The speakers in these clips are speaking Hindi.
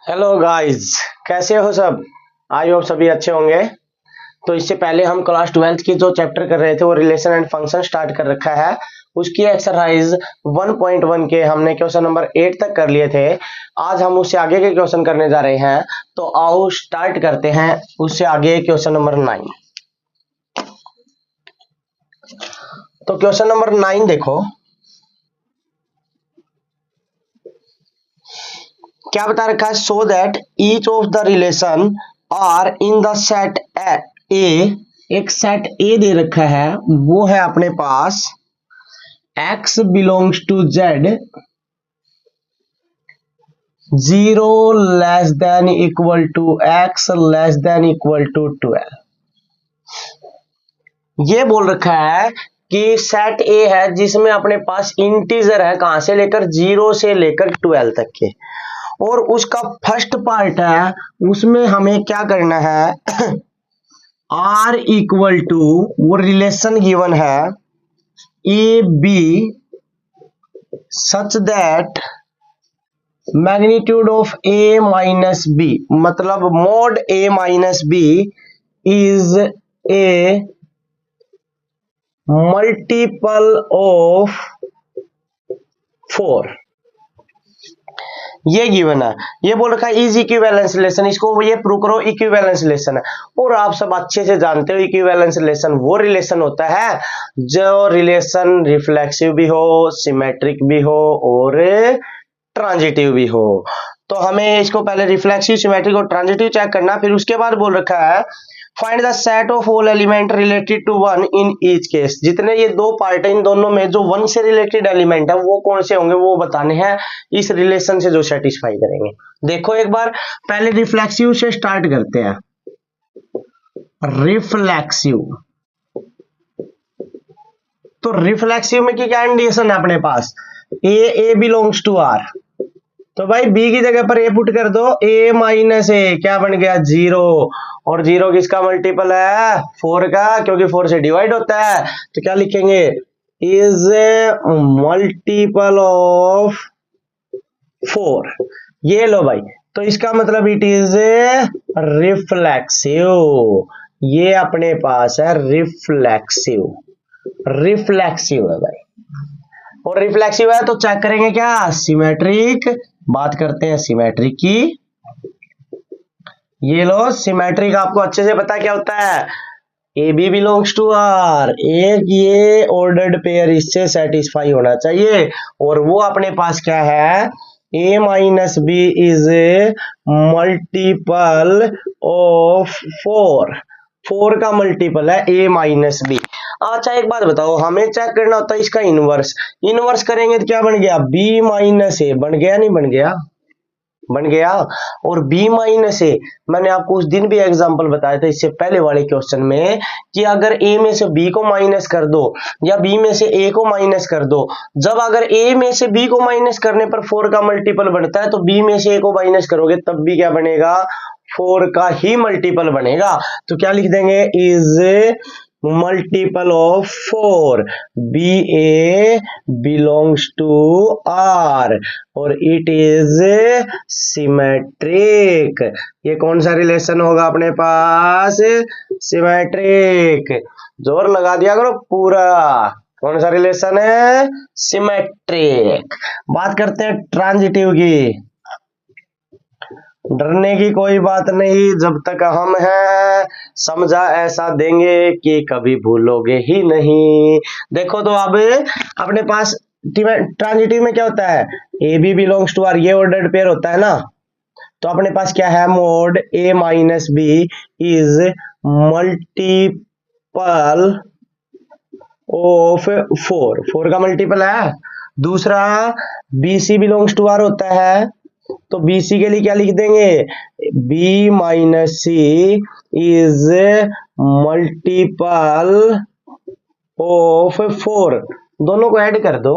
हेलो गाइस, कैसे हो सब। आई होप सभी अच्छे होंगे। तो इससे पहले हम क्लास 12th की जो चैप्टर कर रहे थे वो रिलेशन एंड फंक्शन स्टार्ट कर रखा है। उसकी एक्सरसाइज 1.1 के हमने क्वेश्चन नंबर 8 तक कर लिए थे। आज हम उससे आगे के क्वेश्चन करने जा रहे हैं। तो आओ स्टार्ट करते हैं उससे आगे क्वेश्चन नंबर 9। तो क्वेश्चन नंबर 9 देखो, क्या बता रखा है। So that each of the relation are in the set A. एक सेट ए दे रखा है, वो है अपने पास x belongs to z 0 less than equal to x less than equal to 12। ये बोल रखा है कि सेट ए है जिसमें अपने पास इंटीजर है, कहां से लेकर 0 से लेकर 12 तक के, और उसका फर्स्ट पार्ट है उसमें हमें क्या करना है आर इक्वल टू, वो रिलेशन गिवन है A B such that magnitude of a minus b, मतलब mod A minus B is a multiple of 4। ये गिवन है। ये बोल रखा है इज इक्विवेलेंस रिलेशन, इसको ये प्रूव करो इक्विवेलेंस रिलेशन है। और आप सब अच्छे से जानते हो इक्विवेलेंस रिलेशन वो रिलेशन होता है जो रिलेशन रिफ्लेक्सिव भी हो, सिमेट्रिक भी हो और ट्रांजिटिव भी हो। तो हमें इसको पहले रिफ्लेक्सिव, सिमेट्रिक और ट्रांजिटिव चेक करना, फिर उसके बाद बोल रखा है find the set of all element related to one in each case. जितने ये दो पार्ट है इन दोनों में जो वन से रिलेटेड एलिमेंट है वो कौन से होंगे वो बताने हैं इस रिलेशन से जो सेटिस्फाई करेंगे। देखो एक बार पहले रिफ्लेक्सिव से स्टार्ट करते हैं। रिफ्लेक्सिव, तो रिफ्लेक्सिव में क्या कंडीशन है अपने पास, ए बिलोंग्स टू आर। तो भाई बी की जगह पर ए पुट कर दो, ए माइनस ए क्या बन गया 0, और 0 किसका मल्टीपल है 4 का, क्योंकि 4 से डिवाइड होता है। तो क्या लिखेंगे इज मल्टीपल ऑफ 4। ये लो भाई, तो इसका मतलब इट इज रिफ्लेक्सिव। ये अपने पास है रिफ्लेक्सिव, रिफ्लेक्सिव है भाई। और रिफ्लेक्सिव है तो चेक करेंगे क्या सिमेट्रिक। बात करते हैं सिमेट्रिक की। ये लो सिमेट्रिक आपको अच्छे से पता क्या होता है, A B belongs to R, एक ये ऑर्डर्ड पेयर इससे सेटिस्फाई होना चाहिए, और वो अपने पास क्या है a minus B is multiple of 4 का मल्टीपल है ए माइनस बी। अच्छा एक बात बताओ, हमें चेक करना होता है इसका इनवर्स। इनवर्स करेंगे तो क्या बन गया बी माइनस ए, बन गया नहीं बन गया, बन गया। और b माइनस ए, मैंने आपको उस दिन भी एग्जांपल बताया था इससे पहले वाले क्वेश्चन में कि अगर a में से b को माइनस कर दो या b में से a को माइनस कर दो, जब अगर a में से b को माइनस करने पर 4 का मल्टीपल बनता है तो b में से a को माइनस करोगे तब भी क्या बनेगा 4 का ही मल्टीपल बनेगा। तो क्या लिख देंगे is multiple of 4, B A belongs to R और इट इज सिमेट्रिक। ये कौन सा रिलेशन होगा अपने पास सिमेट्रिक। जोर लगा दिया करो पूरा, कौन सा रिलेशन है सिमेट्रिक। बात करते हैं ट्रांजिटिव की। डरने की कोई बात नहीं, जब तक हम हैं समझा ऐसा देंगे कि कभी भूलोगे ही नहीं। देखो तो अब अपने पास ट्रांजिटिव में क्या होता है A B belongs to R, ये ऑर्डर्ड पेयर होता है ना। तो अपने पास क्या है mod A minus B is multiple of 4 का मल्टीपल है। दूसरा B C belongs to R होता है, तो BC के लिए क्या लिख देंगे B minus C is multiple of 4। दोनों को ऐड कर दो,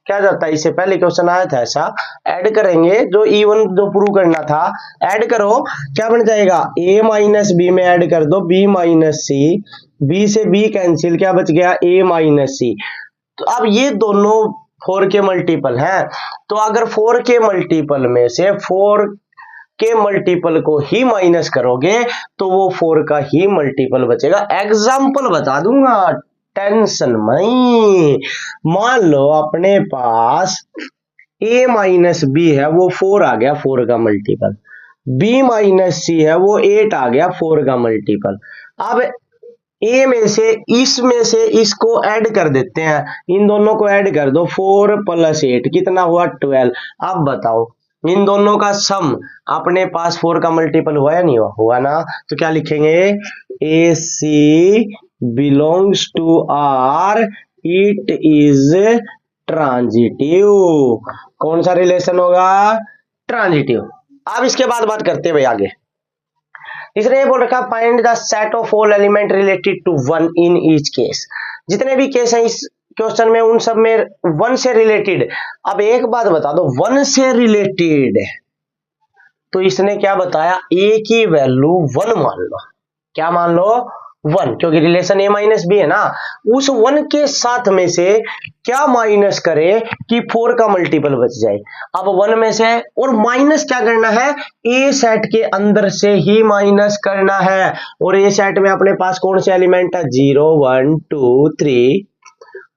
क्या जाता है, इससे पहले क्वेश्चन आया था ऐसा। ऐड करेंगे जो इवन जो प्रूव करना था, ऐड करो क्या बन जाएगा A माइनस बी में ऐड कर दो B माइनस सी, B से B कैंसिल, क्या बच गया A माइनस सी। तो अब ये दोनों 4 के मल्टीपल हैं, तो अगर 4 के मल्टीपल में से 4 के मल्टीपल को ही माइनस करोगे तो वो 4 का ही मल्टीपल बचेगा। एग्जाम्पल बता दूंगा, टेंशन नहीं। मान लो अपने पास a माइनस बी है, वो 4 आ गया 4 का मल्टीपल, b माइनस सी है, वो 8 आ गया 4 का मल्टीपल। अब a में से इसमें से इसको ऐड कर देते हैं, इन दोनों को ऐड कर दो, 4 प्लस 8 कितना हुआ 12। अब बताओ इन दोनों का सम अपने पास 4 का मल्टीपल हुआ या नहीं हुआ, हुआ ना। तो क्या लिखेंगे, a c belongs to R, it is transitive. कौन सा रिलेशन होगा, ट्रांजिटिव। अब इसके बाद बात करते हैं भाई आगे। इसने ये बोल रखा find the set of all element related to 1 in each case. जितने भी केस हैं इस क्वेश्चन में उन सब में 1 से रिलेटेड। अब एक बात बता दो, 1 से रिलेटेड तो इसने क्या बताया, a की वैल्यू 1 मान लो। क्या मान लो, 1, क्योंकि रिलेशन a माइनस बी है ना। उस 1 के साथ में से क्या माइनस करे कि 4 का मल्टीपल बच जाए। अब 1 में से, और माइनस क्या करना है, a सेट के अंदर से ही माइनस करना है। और a सेट में अपने पास कौन से एलिमेंट है, 0 1 2 3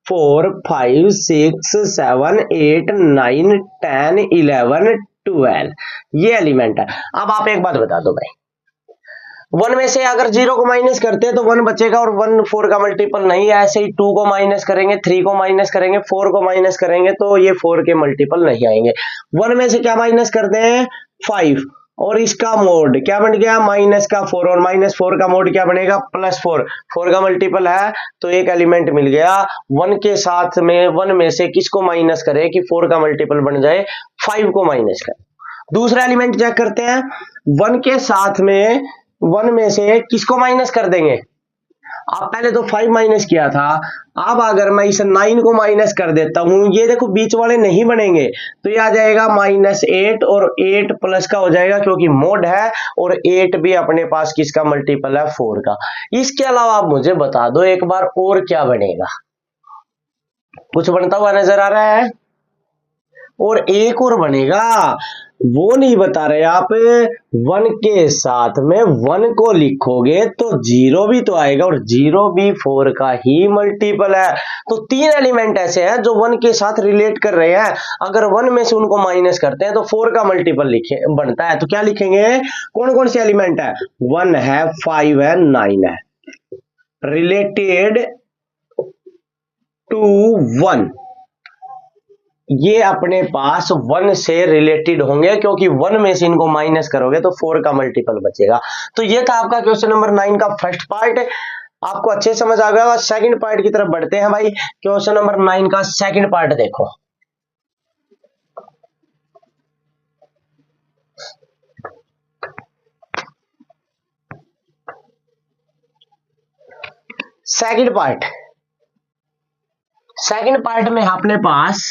4 5 6 7 8 9 10 11 12 ये एलिमेंट है। अब आप एक बात बता दो भाई, 1 में से अगर 0 को माइनस करते हैं तो 1 बचेगा, और 1 4 का मल्टीपल नहीं है। ऐसे ही 2 को माइनस करेंगे, 3 को माइनस करेंगे, 4 को माइनस करेंगे तो ये 4 के मल्टीपल नहीं आएंगे। 1 में से क्या माइनस करते हैं, 5, और इसका मोड क्या बन गया, माइनस का 4, और माइनस 4 का मोड क्या बनेगा, प्लस 4। 4 का मल्टीपल है तो एक एलिमेंट मिल गया। 1 के साथ में 1 में से किसको माइनस करे कि 4 का मल्टीपल बन जाए, 5 को माइनस करे। दूसरा एलिमेंट चेक करते हैं, 1 के साथ में 1 में से किसको माइनस कर देंगे। आप पहले तो 5 माइनस किया था, अब अगर मैं इस 9 को माइनस कर देता हूं, ये देखो बीच वाले नहीं बनेंगे, तो ये आ जाएगा -8, और 8 प्लस का हो जाएगा क्योंकि मोड है, और 8 भी अपने पास किसका मल्टीपल है, 4 का। इसके अलावा आप मुझे बता दो एक बार और क्या बनेगा, कुछ बनता हुआ नजर आ रहा है, और एक और बनेगा, वो नहीं बता रहे आप। 1 के साथ में 1 को लिखोगे तो 0 भी तो आएगा, और 0 भी 4 का ही मल्टीपल है। तो 3 एलिमेंट ऐसे हैं जो 1 के साथ रिलेट कर रहे हैं। अगर 1 में से उनको माइनस करते हैं तो 4 का मल्टीपल लिखे बनता है। तो क्या लिखेंगे, कौन कौन से एलिमेंट है, 1 है, 5 है, 9 है, रिलेटेड टू 1। ये अपने पास 1 से रिलेटेड होंगे, क्योंकि 1 में से इनको माइनस करोगे तो 4 का मल्टीपल बचेगा। तो ये था आपका क्वेश्चन नंबर 9 का फर्स्ट पार्ट। आपको अच्छे समझ आ गया। सेकंड पार्ट की तरफ बढ़ते हैं भाई। क्वेश्चन नंबर 9 का सेकंड पार्ट देखो। सेकंड पार्ट में अपने पास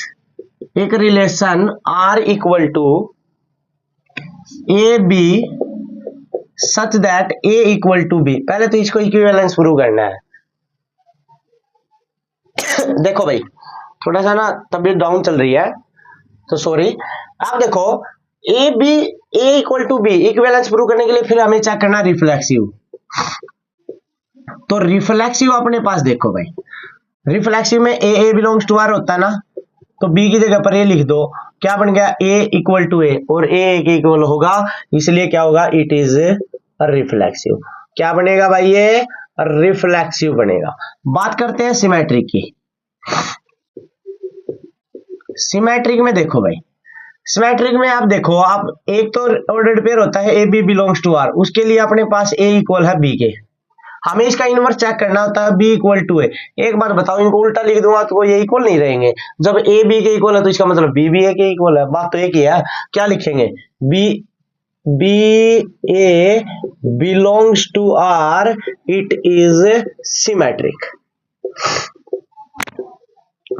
एक relation R equal to A B such that A equal to B. पहले तो इसको इक्विवेलेंस प्रूव करना है। देखो भाई थोड़ा सा ना तबीयत डाउन चल रही है तो सॉरी। आप देखो A equal to B, equivalence prove करने के लिए फिर हमें चेक करना रिफ्लेक्सिव। तो रिफ्लेक्सिव अपने पास देखो भाई, रिफ्लेक्सिव में ए बिलोंग्स टू आर होता है ना, तो बी की जगह पर ए लिख दो। क्या बन गया, ए इक्वल टू ए, और ए के इक्वल होगा, इसलिए क्या होगा, इट इज रिफ्लेक्सिव। क्या बनेगा भाई, ये रिफ्लेक्सिव बनेगा। बात करते हैं सिमेट्रिक की। सिमेट्रिक में देखो भाई, सिमेट्रिक में आप देखो, आप एक तो ऑर्डर्ड पेयर होता है A B belongs to R, उसके लिए अपने पास ए इक्वल है बी के। हमें इसका इनवर्स चेक करना होता है बी इक्वल टू ए। एक बात बताओ, इनको उल्टा लिख दूंगा तो ये इक्वल नहीं रहेंगे। जब ए बी के इक्वल है तो इसका मतलब बी भी ए के इक्वल है। बात तो एक ही है। क्या लिखेंगे, B A belongs to R, it is symmetric.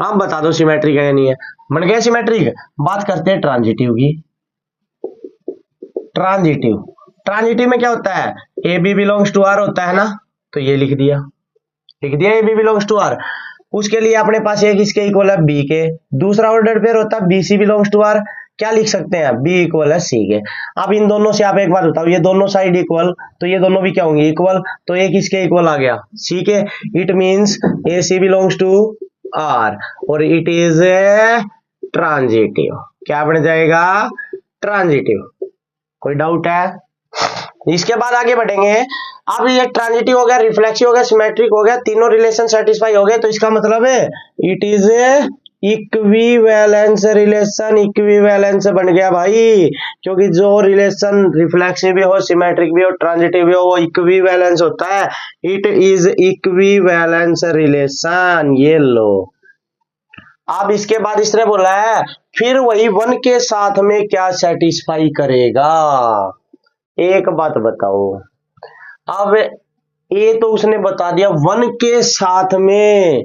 आप बता दो सिमेट्रिक है या नहीं है। बन गया सिमेट्रिक। बात करते हैं ट्रांजिटिव की। ट्रांजिटिव में क्या होता है, A B belongs to R होता है ना, तो ये लिख दिया A B belongs to R. उसके लिए अपने पास एक इसके इक्वल है बी के। दूसरा ऑर्डर पेयर होता है B C belongs to R, क्या लिख सकते हैं, b इक्वल है c के। अब इन दोनों से आप एक बात बताओ, ये दोनों साइड इक्वल, तो ये दोनों भी क्या होंगे, इक्वल, तो ये किसके इक्वल आ गया, c के। It means AC belongs to R और इट इज ट्रांजिटिव। क्या बन जाएगा, ट्रांजिटिव। कोई डाउट है? इसके बाद आगे बढ़ेंगे। अब ये ट्रांजिटिव हो गया, रिफ्लेक्सिव हो गया, सिमेट्रिक हो गया, तीनों रिलेशन सेटिस्फाई हो गए, तो इसका मतलब है it is equivalence relation. Equivalence बन गया भाई, क्योंकि जो रिलेशन रिफ्लेक्सिव भी हो, सिमेट्रिक भी हो, ट्रांजिटिव भी हो, वो इक्विवेलेंस होता है। It is equivalence relation. ये लो। अब इसके बाद इसने बोला है फिर वही वन के साथ में क्या सेटिस्फाई करेगा। एक बात बताओ, अब ये तो उसने बता दिया वन के साथ में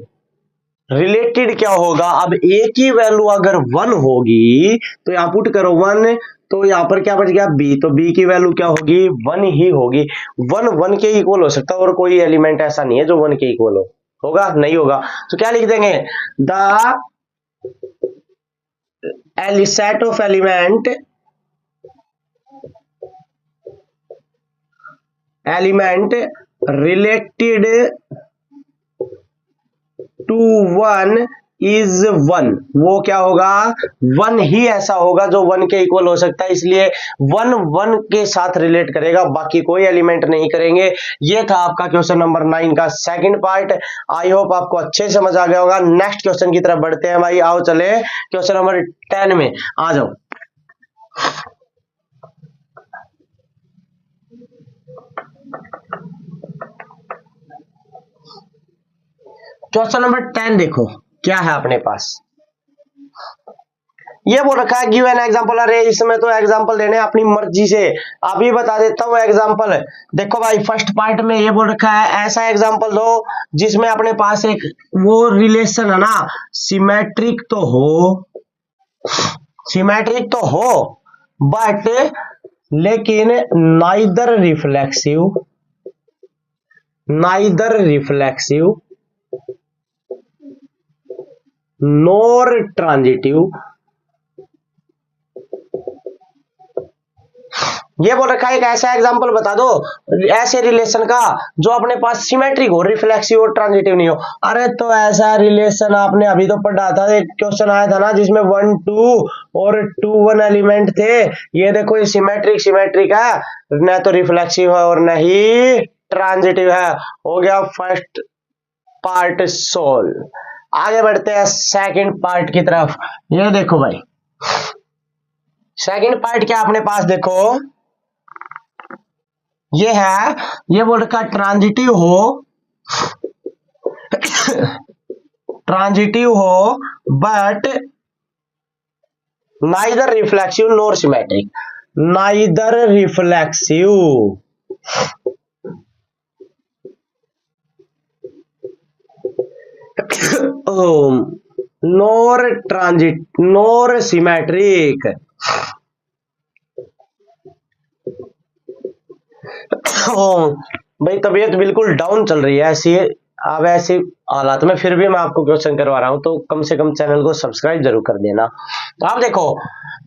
रिलेटेड क्या होगा। अब ए की वैल्यू अगर 1 होगी तो यहां पुट करो 1, तो यहां पर क्या बच गया b, तो b की वैल्यू क्या होगी, 1 ही होगी। 1 के इक्वल हो सकता है और कोई एलिमेंट ऐसा नहीं है जो 1 के इक्वल हो, होगा नहीं होगा। तो क्या लिख देंगे, the set of element related to 1 is 1। वो क्या होगा, 1 ही ऐसा होगा जो 1 के इक्वल हो सकता है, इसलिए 1 के साथ रिलेट करेगा, बाकी कोई एलिमेंट नहीं करेंगे। ये था आपका क्वेश्चन नंबर 9 का सेकंड पार्ट। आई होप आपको अच्छे से समझ आ गया होगा। नेक्स्ट क्वेश्चन की तरफ बढ़ते हैं भाई, आओ चले क्वेश्चन नंबर 10 में आ जाओ। क्वेश्चन नंबर 10 देखो क्या है अपने पास। ये बोल रखा है गिव एन एग्जांपल। अरे इसमें तो एग्जांपल देने अपनी मर्जी से, अभी बता देता हूँ एग्जांपल। देखो भाई फर्स्ट पार्ट में ये बोल रखा है ऐसा एग्जांपल दो जिसमें अपने पास एक वो रिलेशन है ना, सिमेट्रिक तो हो बट लेकिन नाइदर रिफ्लेक्सिव नॉर ट्रांजिटिव। ये बोल रखा है एक ऐसा एग्जांपल बता दो ऐसे रिलेशन का जो अपने पास सिमेट्रिक हो, रिफ्लेक्सिव और ट्रांजिटिव नहीं हो। अरे तो ऐसा रिलेशन आपने अभी तो पढ़ा था, एक क्वेश्चन आया था ना जिसमें 1 2 और 2 1 एलिमेंट थे। ये देखो ये सिमेट्रिक है, न तो रिफ्लेक्सिव है और न ही ट्रांजिटिव है। हो गया फर्स्ट पार्ट सोल्व। आगे बढ़ते हैं सेकंड पार्ट की तरफ। ये देखो भाई सेकंड पार्ट क्या अपने पास देखो, ये है, ये बोल रखा ट्रांजिटिव हो but neither reflexive nor symmetric. Neither reflexive nor symmetric. भाई तबीयत बिल्कुल डाउन चल रही है ऐसी, अब ऐसे हालात में फिर भी मैं आपको क्वेश्चन करवा रहा हूं, तो कम से कम चैनल को सब्सक्राइब जरूर कर देना। तो आप देखो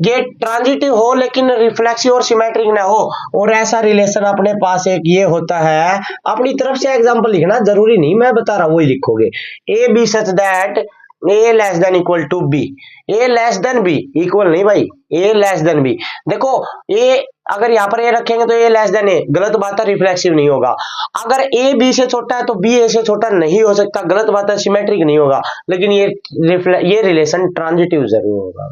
ये ट्रांजिटिव हो लेकिन रिफ्लेक्सिव और सिमेट्रिक ना हो, और ऐसा रिलेशन अपने पास एक ये होता है। अपनी तरफ से एग्जांपल लिखना जरूरी नहीं, मैं बता रहा हूं वही लिखोगे। A B such that A less than equal to B. A less than B, equal नहीं भाई, ए लेस देन बी। देखो ए अगर यहाँ पर ए रखेंगे तो ए लेस देन ए, गलत बात है, रिफ्लेक्सिव नहीं होगा। अगर ए बी से छोटा है तो बी ए से छोटा नहीं हो सकता, गलत बात है, सिमेट्रिक नहीं होगा। लेकिन ये रिलेशन ट्रांजिटिव जरूर होगा,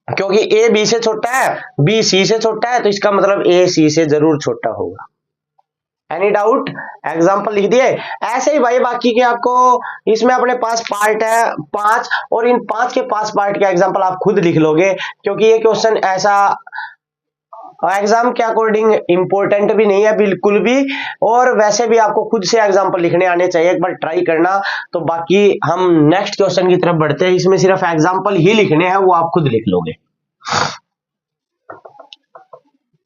क्योंकि ए बी से छोटा है, बी सी से छोटा है, तो इसका मतलब ए सी से जरूर छोटा होगा। Any doubt? एग्जाम्पल लिख दिए। ऐसे ही भाई बाकी के आपको इसमें अपने पास पार्ट है 5, और इन 5 के पास पार्ट के एग्जाम्पल आप खुद लिख लोगे, क्योंकि ये क्वेश्चन ऐसा एग्जाम के अकॉर्डिंग इंपॉर्टेंट भी नहीं है बिल्कुल भी, और वैसे भी आपको खुद से एग्जाम्पल लिखने आने चाहिए, एक बार ट्राई करना। तो बाकी हम नेक्स्ट क्वेश्चन की तरफ बढ़ते हैं, इसमें सिर्फ एग्जाम्पल ही लिखने हैं, वो आप खुद लिख लोगे।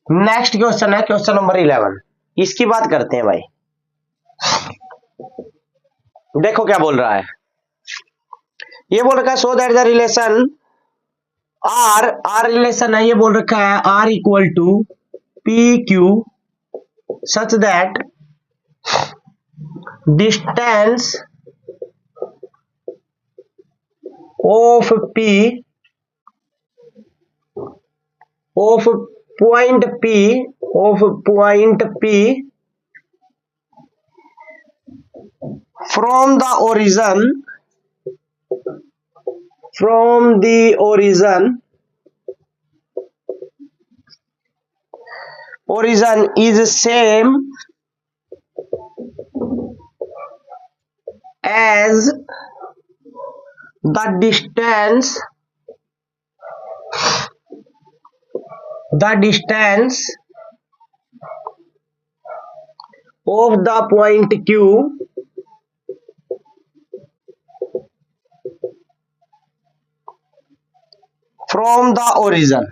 नेक्स्ट क्वेश्चन है क्वेश्चन नंबर 11, इसकी बात करते हैं भाई। देखो क्या बोल रहा है, ये बोल रखा है so that the relation R relation है, ये बोल रखा है R equal to P Q such that distance of P of point P from the origin is same as the distance of the point Q from the origin।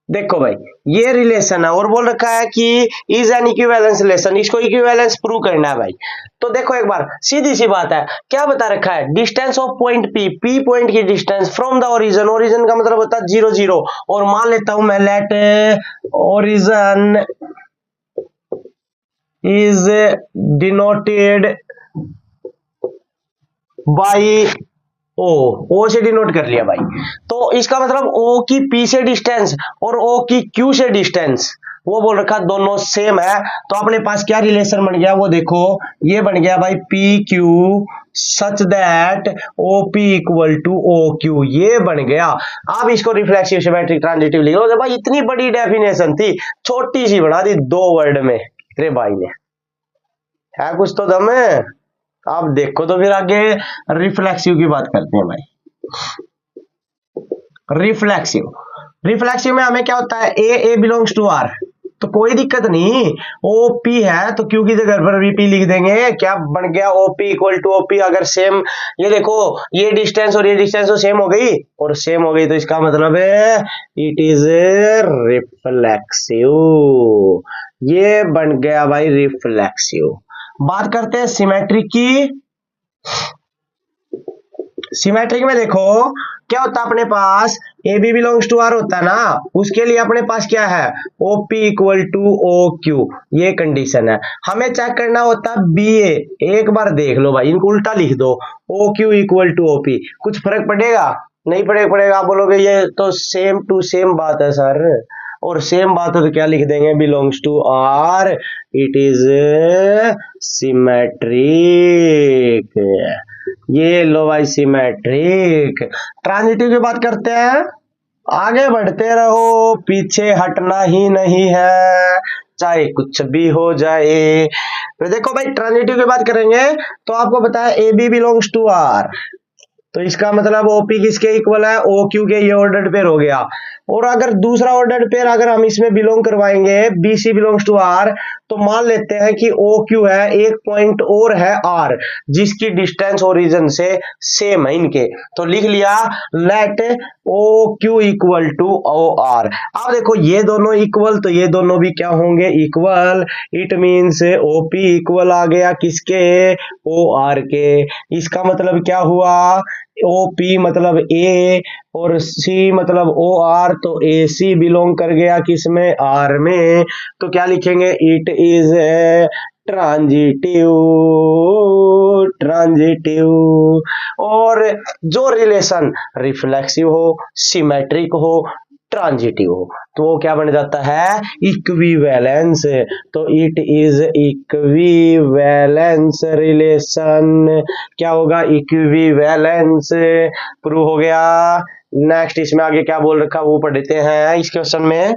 देखो भाई ये रिलेशन है और बोल रखा है कि इज एन इक्विवेलेंस रिलेशन, इसको इक्विवेलेंस प्रूव करना है भाई। तो देखो एक बार सीधी सी बात है, क्या बता रखा है distance of point P point की डिस्टेंस फ्रॉम द ओरिजिन का मतलब होता है 0 0, और मान लेता हूं मैं let origin is denoted by O से डिनोट कर लिया भाई। तो इसका मतलब ओ की पी से डिस्टेंस और ओ की क्यू से डिस्टेंस वो बोल रखा दोनों सेम है। तो अपने पास क्या रिलेशन बन गया वो देखो, ये बन गया भाई P Q such that O P equal to O Q, ये बन गया। अब इसको रिफ्लेक्सिव सिमेट्रिक ट्रांजिटिव लिख लो। भाई इतनी बड़ी डेफिनेशन थी, छोटी सी बना दी 2 वर्ड में रे भाई ने, है कुछ तो दम है। आप देखो तो फिर आगे रिफ्लेक्सिव की बात करते हैं भाई। रिफ्लेक्सिव में हमें क्या होता है, ए बिलोंग्स टू आर, तो कोई दिक्कत नहीं, ओ पी है तो क्यू की जगह पर भी पी लिख देंगे। क्या बन गया O P equal to O P. अगर सेम ये देखो ये डिस्टेंस और ये डिस्टेंस तो सेम हो गई और सेम हो गई, तो इसका मतलब है इट इज रिफ्लेक्सिव। ये बन गया भाई रिफ्लेक्सिव। बात करते हैं सिमेट्रिक की। सिमेट्रिक में देखो क्या होता है अपने पास, a B belongs to R होता है ना, उसके लिए अपने पास क्या है O P equal to O Q, ये कंडीशन है। हमें चेक करना होता है बी ए, एक बार देख लो भाई, इनको उल्टा लिख दो O Q equal to O P, कुछ फर्क पड़ेगा नहीं पड़ेगा। आप बोलोगे ये तो सेम टू सेम बात है सर, और सेम बात है तो क्या लिख देंगे belongs to R, it is symmetric. ये लो भाई सिमेट्रिक। ट्रांजिटिव की बात करते हैं, आगे बढ़ते रहो पीछे हटना ही नहीं है चाहे कुछ भी हो जाए। तो देखो भाई ट्रांजिटिव की बात करेंगे तो आपको पता है A B belongs to R, तो इसका मतलब ओपी किसके इक्वल है ओ क्यू के, ये ऑर्डर्ड पेयर हो गया। और अगर दूसरा ऑर्डर्ड पेयर अगर हम इसमें बिलोंग करवाएंगे B C belongs to R, तो मान लेते हैं कि ओ क्यू है, एक पॉइंट और है आर जिसकी डिस्टेंस ओरिजिन से सेम है इनके, तो लिख लिया let O Q equal to O R. अब देखो ये दोनों इक्वल, तो ये दोनों भी क्या होंगे equal, it means O P equal आ गया किसके ओ आर के। इसका मतलब क्या हुआ, ओ पी मतलब ए और सी मतलब ओ आर, तो ए सी बिलोंग कर गया किसमें आर में, तो क्या लिखेंगे इट इज ट्रांजिटिव। और जो रिलेशन रिफ्लेक्सिव हो, सिमेट्रिक हो, ट्रांजिटिव हो, तो वो क्या बन जाता है इक्विवेलेंस। तो इट इज इक्विवेलेंस रिलेशन, क्या होगा इक्विवेलेंस, प्रूव हो गया। नेक्स्ट इसमें आगे क्या बोल रखा वो पढ़ते हैं इस क्वेश्चन में,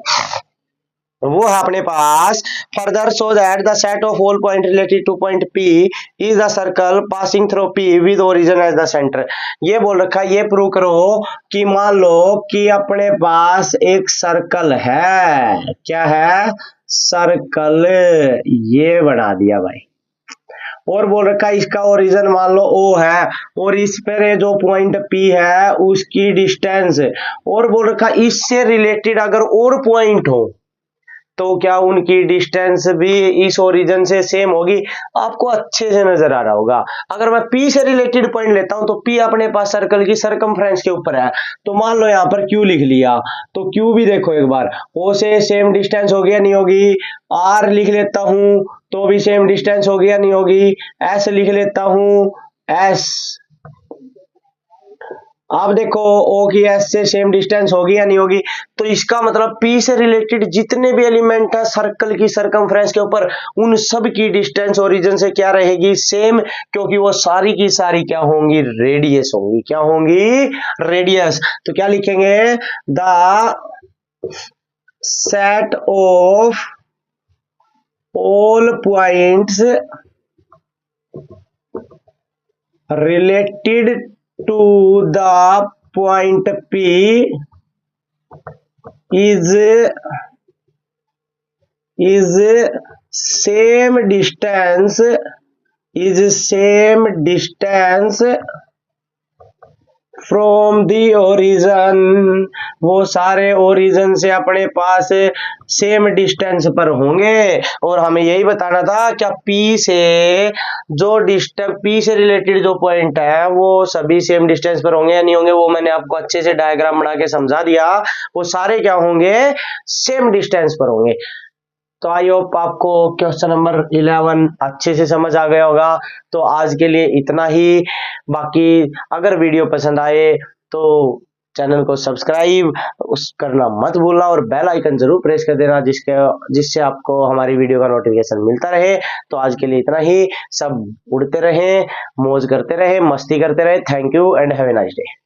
वो है अपने पास further so that the set of all point related to point P is the circle passing through P with origin as the centre. ये बोल रखा है, ये प्रूव करो कि मान लो कि अपने पास एक सर्कल है, क्या है सर्कल, ये बना दिया भाई, और बोल रखा है इसका ओरिजिन मान लो O है और इस पर जो पॉइंट P है उसकी डिस्टेंस, और बोल रखा है इससे रिलेटेड अगर और पॉइंट हो तो क्या उनकी डिस्टेंस भी इस ओरिजिन से सेम होगी? आपको अच्छे से नजर आ रहा होगा। अगर मैं P से रिलेटेड पॉइंट लेता हूं तो P अपने पास सर्कल की सरकमफ्रेंस के ऊपर है, तो मान लो यहां पर Q लिख लिया, तो Q भी देखो एक बार, O से सेम डिस्टेंस होगी या नहीं होगी? R लिख लेता हूं तो भी सेम डिस्टेंस होगी या नहीं होगी? S लिख लेता हूं, S, अब देखो O की S से सेम डिस्टेंस होगी या नहीं होगी? तो इसका मतलब P से रिलेटेड जितने भी एलिमेंट है सर्कल की सरकमफ्रेंस के ऊपर, उन सब की डिस्टेंस ओरिजिन से क्या रहेगी? सेम, क्योंकि वो सारी की सारी क्या होंगी? रेडियस होंगी। क्या होंगी? रेडियस। तो क्या लिखेंगे? The set of all points related to the point P is same distance from the origin, वो सारे ओरिजन से अपने पास सेम डिस्टेंस पर होंगे। और हमें यही बताना था क्या P से जो डिस्टेंस, P से रिलेटेड जो पॉइंट है वो सभी सेम डिस्टेंस पर होंगे या नहीं होंगे, वो मैंने आपको अच्छे से डायग्राम बना के समझा दिया। वो सारे क्या होंगे? सेम डिस्टेंस पर होंगे। तो आई होप आपको क्वेश्चन नंबर 11 अच्छे से समझ आ गया होगा। तो आज के लिए इतना ही। बाकी अगर वीडियो पसंद आए तो चैनल को सब्सक्राइब करना मत भूलना और बेल आइकन जरूर प्रेस कर देना, जिससे आपको हमारी वीडियो का नोटिफिकेशन मिलता रहे। तो आज के लिए इतना ही। सब उड़ते रहें, मौज करते रहें, मस्ती करते रहें। Thank you and have a nice day.